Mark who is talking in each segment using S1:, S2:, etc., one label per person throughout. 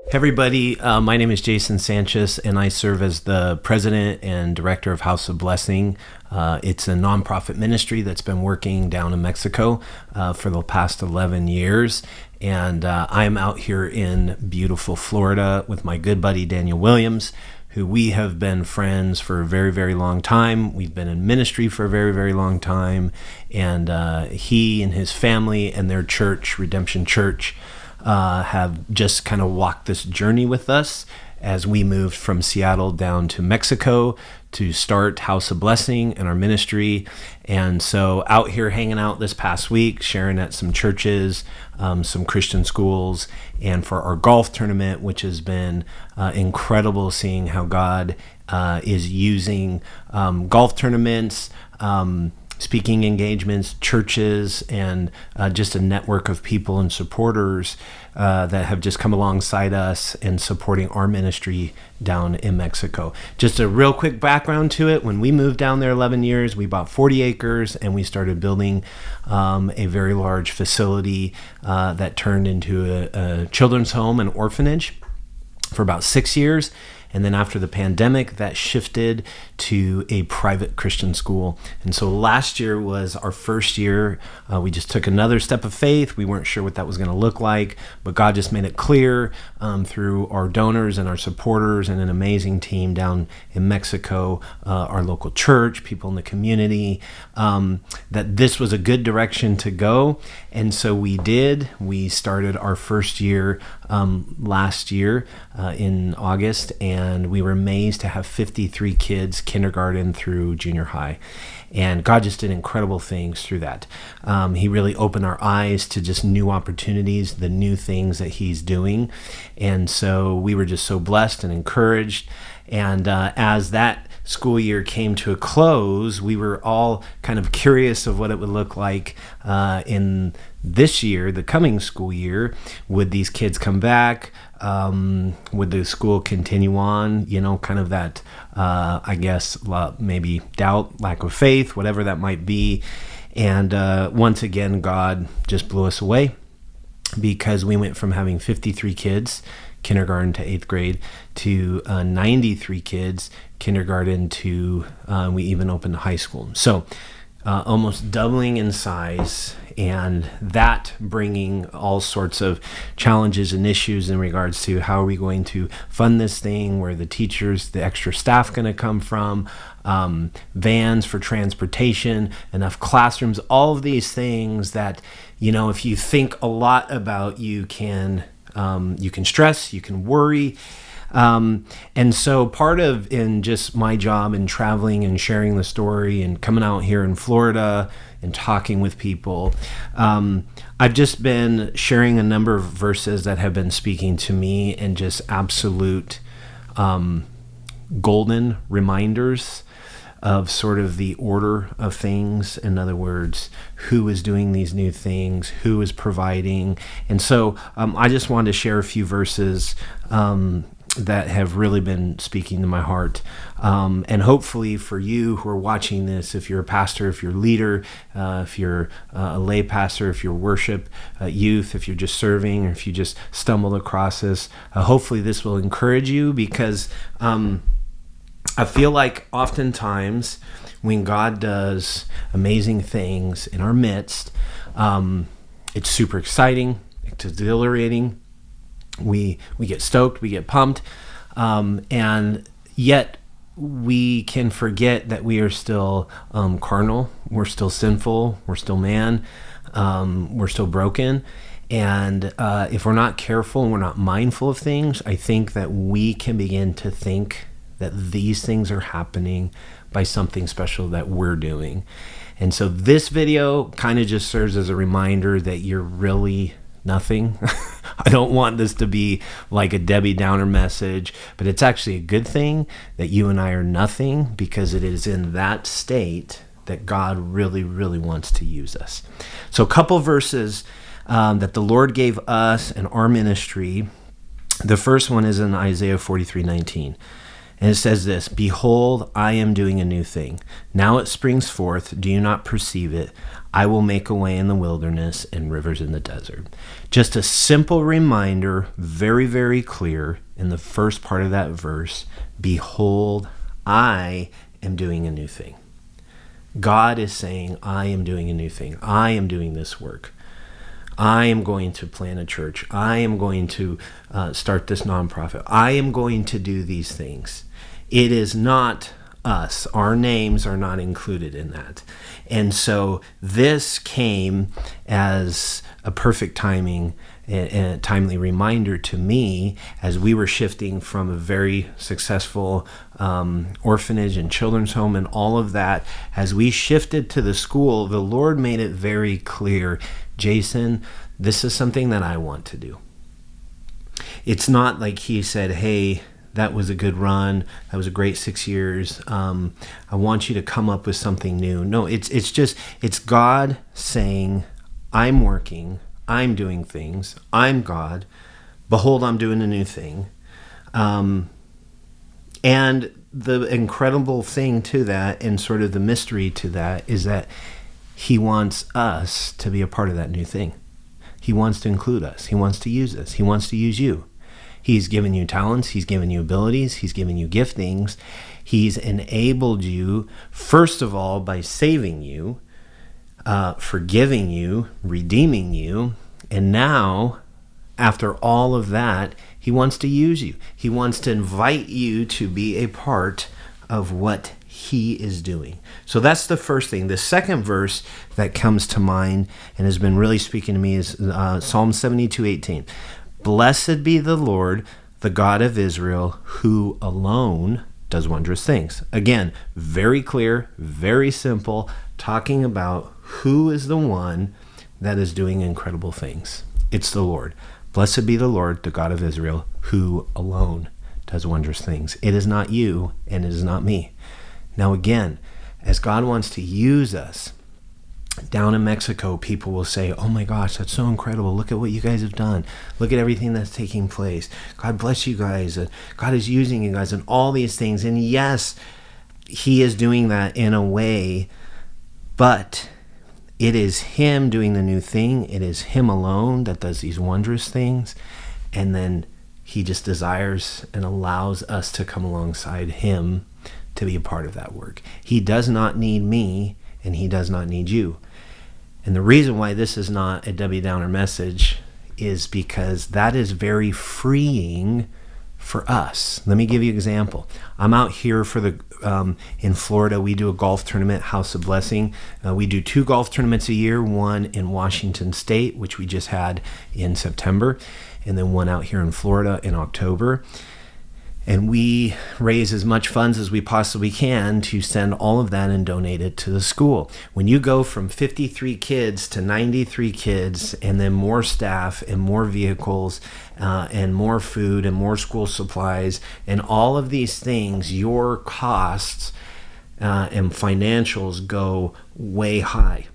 S1: Hey everybody, my name is Jason Sanchez, and I serve as the president and director of House of Blessing. It's a nonprofit ministry that's been working down in Mexico for the past 11 years. And I'm out here in beautiful Florida with my good buddy Daniel Williams, who we have been friends for a very, very long time. We've been in ministry for a very, very long time. And he and his family and their church, Redemption Church, have just kind of walked this journey with us as we moved from Seattle down to Mexico to start House of Blessing and our ministry. And so out here hanging out this past week, sharing at some churches, some Christian schools, and for our golf tournament, which has been incredible seeing how God is using golf tournaments, speaking engagements, churches, and just a network of people and supporters that have just come alongside us and supporting our ministry down in Mexico. Just a real quick background to it. When we moved down there 11 years, we bought 40 acres and we started building a very large facility that turned into a children's home and orphanage for about 6 years. And then after the pandemic, that shifted to a private Christian school. And so last year was our first year. We just took another step of faith. We weren't sure what that was going to look like, but God just made it clear through our donors and our supporters and an amazing team down in Mexico, our local church, people in the community, that this was a good direction to go. And so we did. We started our first year last year in August, and we were amazed to have 53 kids, kindergarten through junior high. And God just did incredible things through that. He really opened our eyes to just new opportunities, the new things that he's doing. And so we were just so blessed and encouraged. And as that school year came to a close, we were all kind of curious of what it would look like in this year, the coming school year. Would these kids come back? Would the school continue on? You know, kind of that, I guess, maybe doubt, lack of faith, whatever that might be. And once again, God just blew us away, because we went from having 53 kids, kindergarten to 8th grade, to 93 kids, kindergarten to, we even opened high school. So almost doubling in size, and that bringing all sorts of challenges and issues in regards to how are we going to fund this thing, where the teachers, the extra staff going to come from, vans for transportation, enough classrooms, all of these things that, you know, if you think a lot about, you can stress, you can worry. And so part of in just my job and traveling and sharing the story and coming out here in Florida and talking with people, I've just been sharing a number of verses that have been speaking to me, and just absolute golden reminders of sort of the order of things. In other words, who is doing these new things, who is providing. And so I just wanted to share a few verses that have really been speaking to my heart. And hopefully for you who are watching this, if you're a pastor, if you're a leader, if you're a lay pastor, if you're worship youth, if you're just serving, or if you just stumbled across this, hopefully this will encourage you, because I feel like oftentimes when God does amazing things in our midst, it's super exciting, it's exhilarating. We get stoked, we get pumped, and yet we can forget that we are still carnal, we're still sinful, we're still man, we're still broken. And if we're not careful and we're not mindful of things, I think that we can begin to think that these things are happening by something special that we're doing. And so this video kind of just serves as a reminder that you're really nothing. I don't want this to be like a Debbie Downer message, but it's actually a good thing that you and I are nothing, because it is in that state that God really, really wants to use us. So a couple verses that the Lord gave us and our ministry. The first one is in Isaiah 43:19. And it says this: "Behold, I am doing a new thing. Now it springs forth. Do you not perceive it? I will make a way in the wilderness and rivers in the desert. Just a simple reminder, very, very clear in the first part of that verse. Behold, I am doing a new thing. God is saying, I am doing a new thing. I am doing this work. I am going to plant a church. I am going to start this nonprofit. I am going to do these things. It is not us. Our names are not included in that. And so this came as a perfect timing and a timely reminder to me as we were shifting from a very successful orphanage and children's home and all of that. As we shifted to the school, the Lord made it very clear, Jason, this is something that I want to do. It's not like he said, hey, that was a good run. That was a great 6 years. I want you to come up with something new. No, it's God saying, I'm working. I'm doing things. I'm God. Behold, I'm doing a new thing. And the incredible thing to that, and sort of the mystery to that, is that he wants us to be a part of that new thing. He wants to include us. He wants to use us. He wants to use you. He's given you talents. He's given you abilities. He's given you giftings. He's enabled you, first of all, by saving you, forgiving you, redeeming you. And now, after all of that, he wants to use you. He wants to invite you to be a part of what he is doing. So that's the first thing. The second verse that comes to mind and has been really speaking to me is Psalm 72:18. Blessed be the Lord, the God of Israel, who alone does wondrous things. Again, very clear, very simple, talking about who is the one that is doing incredible things. It's the Lord. Blessed be the Lord, the God of Israel, who alone does wondrous things. It is not you, and it is not me. Now again, as God wants to use us, down in Mexico, people will say, oh my gosh, that's so incredible. Look at what you guys have done. Look at everything that's taking place. God bless you guys. God is using you guys and all these things. And yes, he is doing that in a way, but it is him doing the new thing. It is him alone that does these wondrous things. And then he just desires and allows us to come alongside him to be a part of that work. He does not need me, and he does not need you. And the reason why this is not a Debbie Downer message is because that is very freeing for us. Let me give you an example. I'm out here for the in Florida. We do a golf tournament, House of Blessing. We do 2 golf tournaments a year, one in Washington State, which we just had in September, and then one out here in Florida in October. And we raise as much funds as we possibly can to send all of that and donate it to the school. When you go from 53 kids to 93 kids, and then more staff and more vehicles and more food and more school supplies and all of these things, your costs and financials go way high.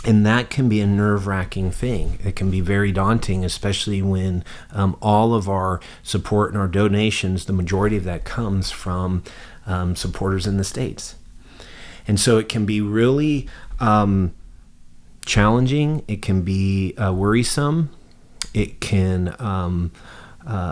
S1: And that can be a nerve-wracking thing. It can be very daunting, especially when all of our support and our donations, the majority of that comes from supporters in the States. And so it can be really challenging. It can be worrisome. It can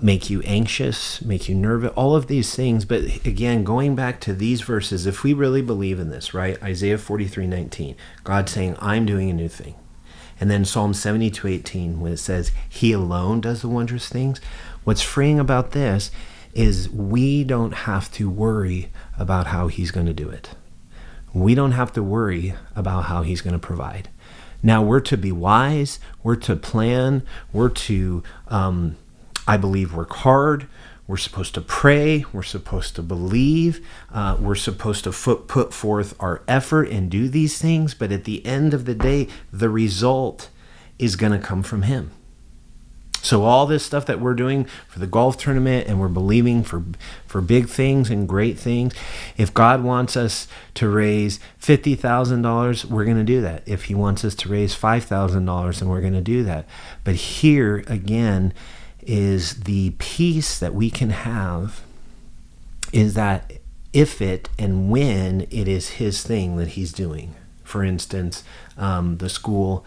S1: make you anxious, make you nervous, all of these things. But again, going back to these verses, if we really believe in this, right? Isaiah 43:19, God saying, I'm doing a new thing. And then Psalm 72:18, when it says, he alone does the wondrous things. What's freeing about this is we don't have to worry about how he's going to do it. We don't have to worry about how he's going to provide. Now, we're to be wise, we're to plan, we're to I believe work hard. We're supposed to pray. We're supposed to believe. We're supposed to put forth our effort and do these things. But at the end of the day, the result is going to come from him. So all this stuff that we're doing for the golf tournament, and we're believing for big things and great things, if God wants us to raise $50,000, we're going to do that. If he wants us to raise $5,000, then we're going to do that. But here, again, is the peace that we can have is that if it and when it is his thing that he's doing, for instance, the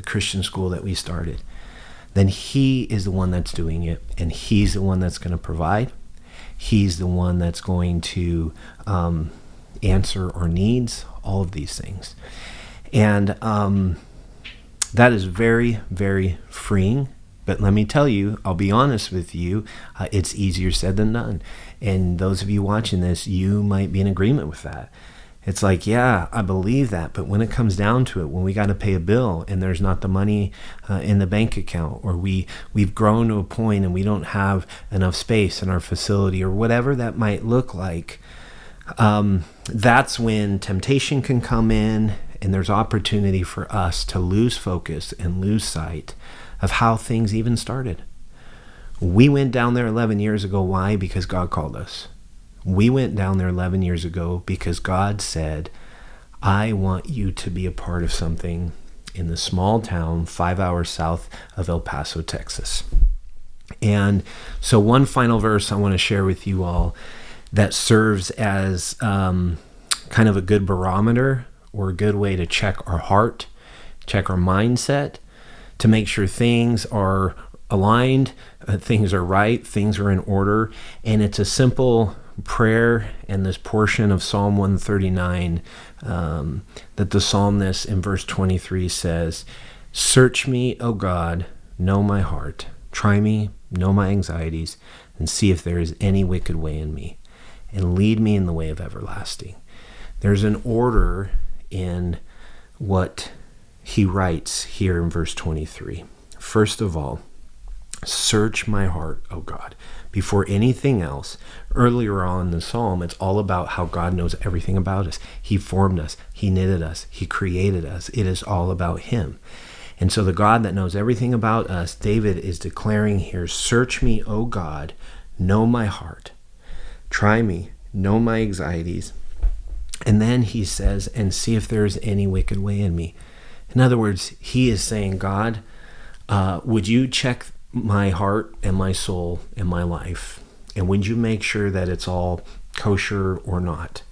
S1: Christian school that we started, then he is the one that's doing it, and he's the one that's going to provide. He's the one that's going to answer our needs, all of these things. And that is very, very freeing. But let me tell you, I'll be honest with you, it's easier said than done. And those of you watching this, you might be in agreement with that. It's like, yeah, I believe that. But when it comes down to it, when we got to pay a bill and there's not the money in the bank account, or we've grown to a point and we don't have enough space in our facility, or whatever that might look like, that's when temptation can come in, and there's opportunity for us to lose focus and lose sight of how things even started. We went down there 11 years ago. Why? Because God called us. We went down there 11 years ago because God said, I want you to be a part of something in the small town 5 hours south of El Paso, Texas. And so one final verse I want to share with you all that serves as kind of a good barometer, or a good way to check our heart, check our mindset, to make sure things are aligned, things are right, things are in order. And it's a simple prayer in this portion of Psalm 139 that the psalmist in verse 23 says, "Search me, O God, know my heart. Try me, know my anxieties, and see if there is any wicked way in me, and lead me in the way of everlasting." There's an order in what he writes here in verse 23. First of all, search my heart, O God. Before anything else, earlier on in the psalm, it's all about how God knows everything about us. He formed us. He knitted us. He created us. It is all about him. And so the God that knows everything about us, David is declaring here, search me, O God, know my heart. Try me, know my anxieties. And then he says, and see if there is any wicked way in me. In other words, he is saying, God, would you check my heart and my soul and my life? And would you make sure that it's all kosher or not?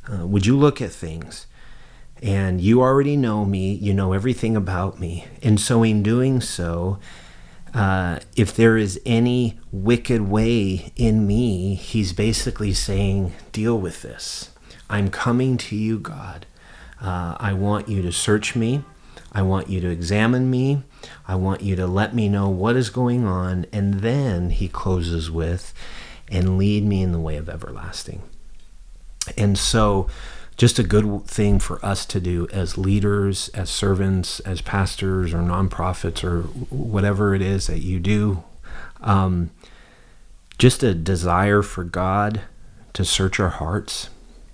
S1: Would you look at things? And you already know me. You know everything about me. And so in doing so, if there is any wicked way in me, he's basically saying, deal with this. I'm coming to you, God. I want you to search me. I want you to examine me. I want you to let me know what is going on. And then he closes with, and lead me in the way of everlasting. And so just a good thing for us to do as leaders, as servants, as pastors or nonprofits or whatever it is that you do, just a desire for God to search our hearts,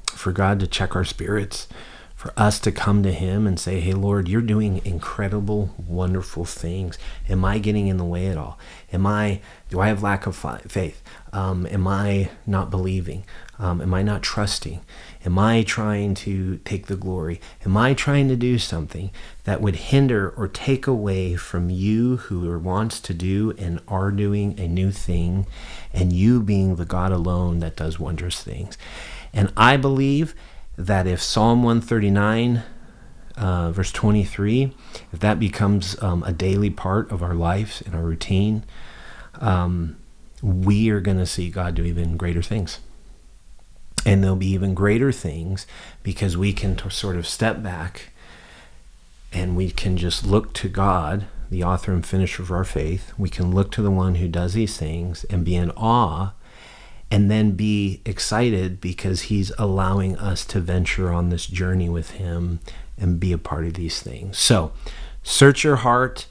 S1: for God to check our spirits, for us to come to him and say, hey, Lord, you're doing incredible, wonderful things. Am I getting in the way at all? Do I have lack of faith? Am I not believing? Am I not trusting? Am I trying to take the glory? Am I trying to do something that would hinder or take away from you who wants to do and are doing a new thing, and you being the God alone that does wondrous things? And I believe that if Psalm 139, verse 23, if that becomes a daily part of our lives and our routine, we are going to see God do even greater things. And there'll be even greater things because we can sort of step back and we can just look to God, the author and finisher of our faith. We can look to the one who does these things and be in awe, and then be excited because he's allowing us to venture on this journey with him and be a part of these things. So search your heart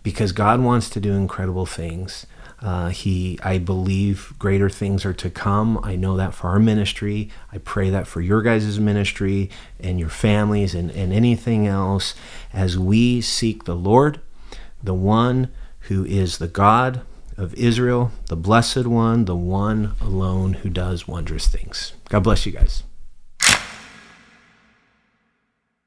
S1: because God wants to do incredible things. I believe greater things are to come. I know that for our ministry. I pray that for your guys' ministry and your families and anything else as we seek the Lord, the one who is the God of Israel, the blessed one, the one alone who does wondrous things. God bless you guys.